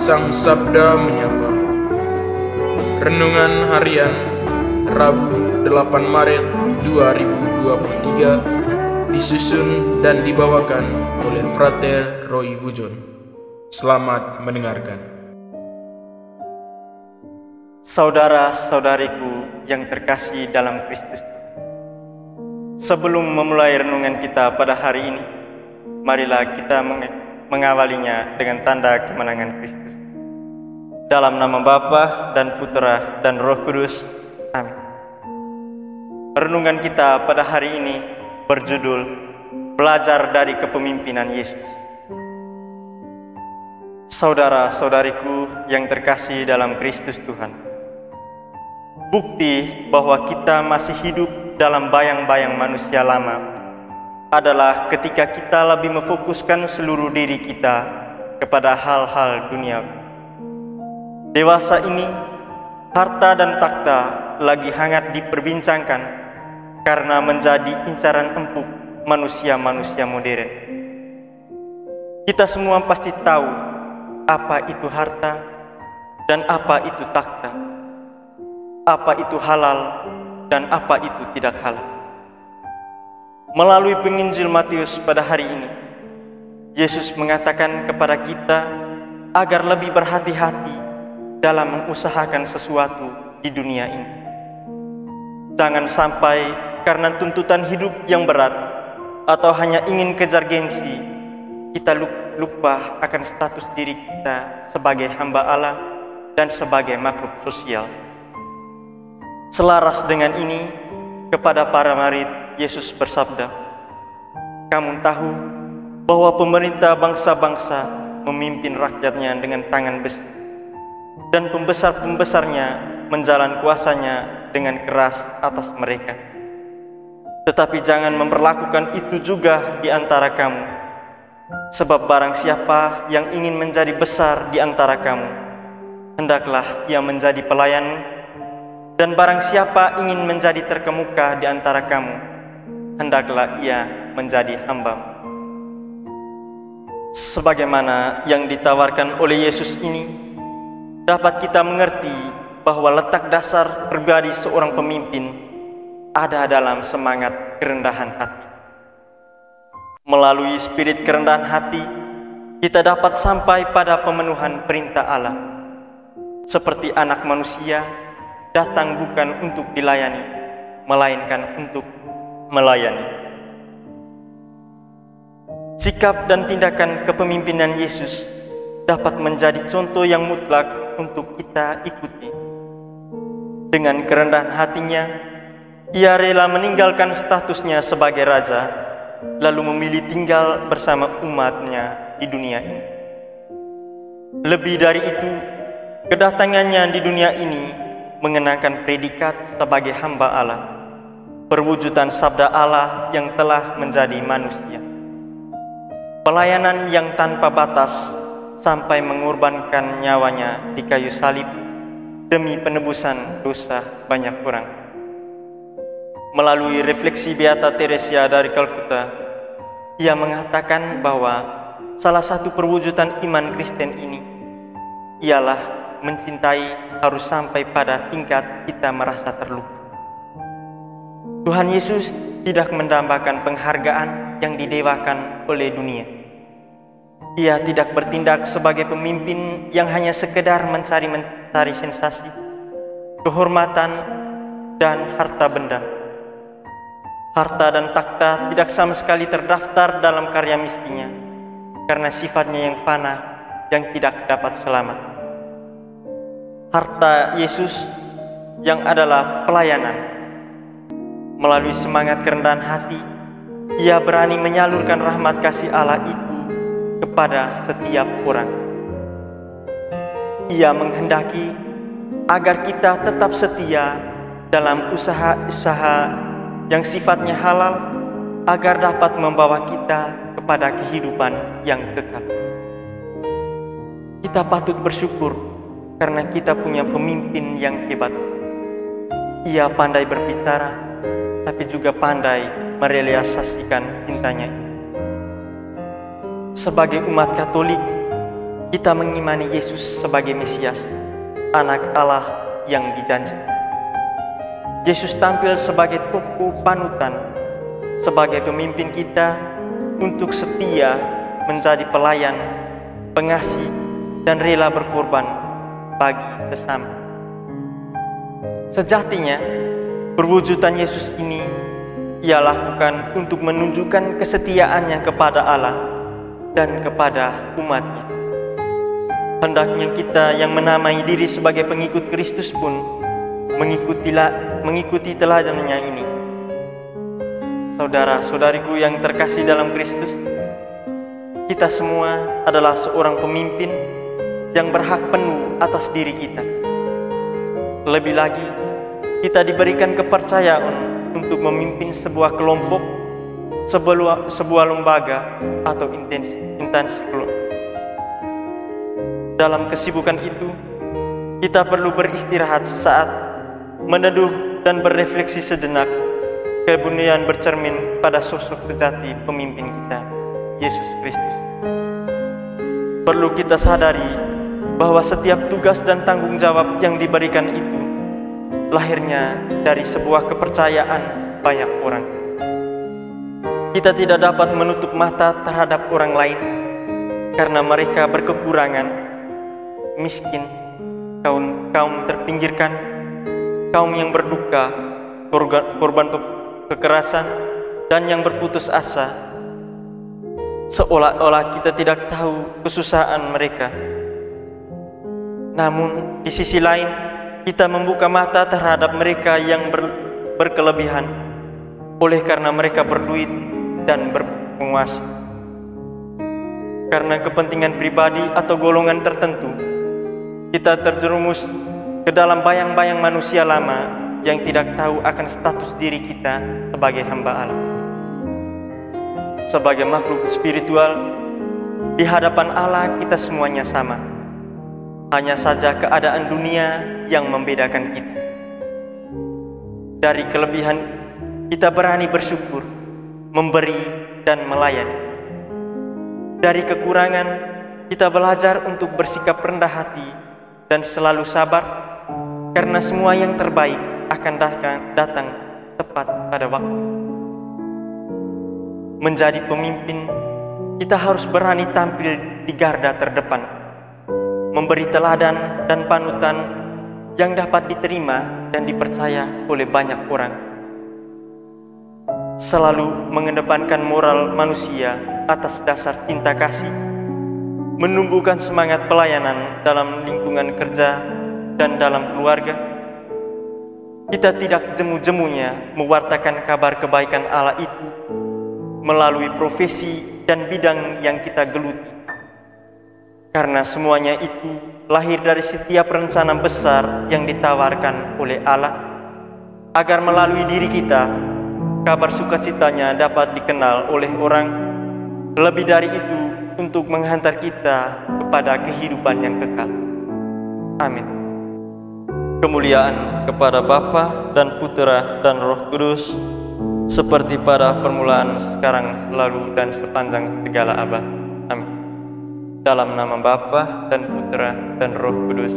Sang Sabda Menyapa. Renungan Harian Rabu 8 Maret 2023 disusun dan dibawakan oleh Frater Roy Wujon. Selamat mendengarkan. Saudara-saudariku yang terkasih dalam Kristus, sebelum memulai renungan kita pada hari ini, marilah kita mengawalinya dengan tanda kemenangan Kristus. Dalam nama Bapa dan Putra dan Roh Kudus. Amin. Renungan kita pada hari ini berjudul Belajar dari Kepemimpinan Yesus. Saudara-saudariku yang terkasih dalam Kristus Tuhan, bukti bahwa kita masih hidup dalam bayang-bayang manusia lama adalah ketika kita lebih memfokuskan seluruh diri kita kepada hal-hal duniawi. Dewasa ini, harta dan takhta lagi hangat diperbincangkan karena menjadi incaran empuk manusia-manusia modern. Kita semua pasti tahu apa itu harta dan apa itu takhta, apa itu halal dan apa itu tidak halal. Melalui penginjil Matius pada hari ini, Yesus mengatakan kepada kita agar lebih berhati-hati dalam mengusahakan sesuatu di dunia ini. Jangan sampai karena tuntutan hidup yang berat atau hanya ingin kejar gengsi, kita lupa akan status diri kita sebagai hamba Allah dan sebagai makhluk sosial. Selaras dengan ini, kepada para murid Yesus bersabda, "Kamu tahu bahwa pemerintah bangsa-bangsa memimpin rakyatnya dengan tangan besi, dan pembesar-pembesarnya menjalan kuasanya dengan keras atas mereka. Tetapi jangan memperlakukan itu juga di antara kamu, sebab barang siapa yang ingin menjadi besar di antara kamu, hendaklah ia menjadi pelayan, dan barang siapa ingin menjadi terkemuka di antara kamu, hendaklah ia menjadi hamba." Sebagaimana yang ditawarkan oleh Yesus ini, dapat kita mengerti bahwa letak dasar pribadi seorang pemimpin ada dalam semangat kerendahan hati. Melalui spirit kerendahan hati, kita dapat sampai pada pemenuhan perintah Allah. Seperti anak manusia datang bukan untuk dilayani, melainkan untuk melayani. Sikap dan tindakan kepemimpinan Yesus dapat menjadi contoh yang mutlak untuk kita ikuti. Dengan kerendahan hatinya, ia rela meninggalkan statusnya sebagai raja, lalu memilih tinggal bersama umatnya di dunia ini. Lebih dari itu, kedatangannya di dunia ini mengenakan predikat sebagai hamba Allah, perwujudan sabda Allah yang telah menjadi manusia. Pelayanan yang tanpa batas sampai mengorbankan nyawanya di kayu salib demi penebusan dosa banyak orang. Melalui refleksi Beata Teresia dari Kalkuta, ia mengatakan bahwa salah satu perwujudan iman Kristen ini ialah mencintai harus sampai pada tingkat kita merasa terluka. Tuhan Yesus tidak mendambakan penghargaan yang didewakan oleh dunia. Ia tidak bertindak sebagai pemimpin yang hanya sekedar mencari sensasi, kehormatan, dan harta benda. Harta dan takhta tidak sama sekali terdaftar dalam karya miskinnya, karena sifatnya yang fana yang tidak dapat selamat. Harta Yesus yang adalah pelayanan. Melalui semangat kerendahan hati, ia berani menyalurkan rahmat kasih Allah itu kepada setiap orang. Ia menghendaki agar kita tetap setia dalam usaha-usaha yang sifatnya halal, agar dapat membawa kita kepada kehidupan yang kekal. Kita patut bersyukur karena kita punya pemimpin yang hebat. Ia pandai berbicara, tapi juga pandai merealisasikan cintanya. Sebagai umat Katolik, kita mengimani Yesus sebagai Mesias, Anak Allah yang dijanjikan. Yesus tampil sebagai tokoh panutan, sebagai pemimpin kita untuk setia menjadi pelayan, pengasih, dan rela berkorban bagi sesama. Sejatinya, perwujudan Yesus ini Ia lakukan untuk menunjukkan kesetiaannya kepada Allah dan kepada umatnya. Hendaknya kita yang menamai diri sebagai pengikut Kristus pun mengikuti teladannya ini. Saudara-saudariku yang terkasih dalam Kristus, kita semua adalah seorang pemimpin yang berhak penuh atas diri kita. Lebih lagi, kita diberikan kepercayaan untuk memimpin sebuah kelompok, sebuah lembaga, atau instansi kelompok. Dalam kesibukan itu, kita perlu beristirahat sesaat, meneduh dan berefleksi sejenak, kemudian bercermin pada sosok sejati pemimpin kita, Yesus Kristus. Perlu kita sadari bahwa setiap tugas dan tanggung jawab yang diberikan itu lahirnya dari sebuah kepercayaan banyak orang. Kita tidak dapat menutup mata terhadap orang lain karena mereka berkekurangan, miskin, kaum terpinggirkan, kaum yang berduka, korban kekerasan, dan yang berputus asa. Seolah-olah kita tidak tahu kesusahan mereka. Namun di sisi lain, kita membuka mata terhadap mereka yang berkelebihan oleh karena mereka berduit dan berpenguasa. Karena kepentingan pribadi atau golongan tertentu, kita terjerumus ke dalam bayang-bayang manusia lama yang tidak tahu akan status diri kita sebagai hamba Allah. Sebagai makhluk spiritual, di hadapan Allah kita semuanya sama. Hanya saja keadaan dunia yang membedakan kita. Dari kelebihan, kita berani bersyukur, memberi, dan melayani. Dari kekurangan, kita belajar untuk bersikap rendah hati dan selalu sabar, karena semua yang terbaik akan datang tepat pada waktu. Menjadi pemimpin, kita harus berani tampil di garda terdepan, memberi teladan dan panutan yang dapat diterima dan dipercaya oleh banyak orang. Selalu mengedepankan moral manusia atas dasar cinta kasih, menumbuhkan semangat pelayanan dalam lingkungan kerja dan dalam keluarga. Kita tidak jemu-jemunya mewartakan kabar kebaikan Allah itu melalui profesi dan bidang yang kita geluti. Karena semuanya itu lahir dari setiap rencana besar yang ditawarkan oleh Allah, agar melalui diri kita, kabar sukacitanya dapat dikenal oleh orang. Lebih dari itu, untuk menghantar kita kepada kehidupan yang kekal. Amin. Kemuliaan kepada Bapa dan Putera dan Roh Kudus, seperti pada permulaan, sekarang, selalu, dan sepanjang segala abad. Amin. Dalam nama Bapa dan Putera dan Roh Kudus.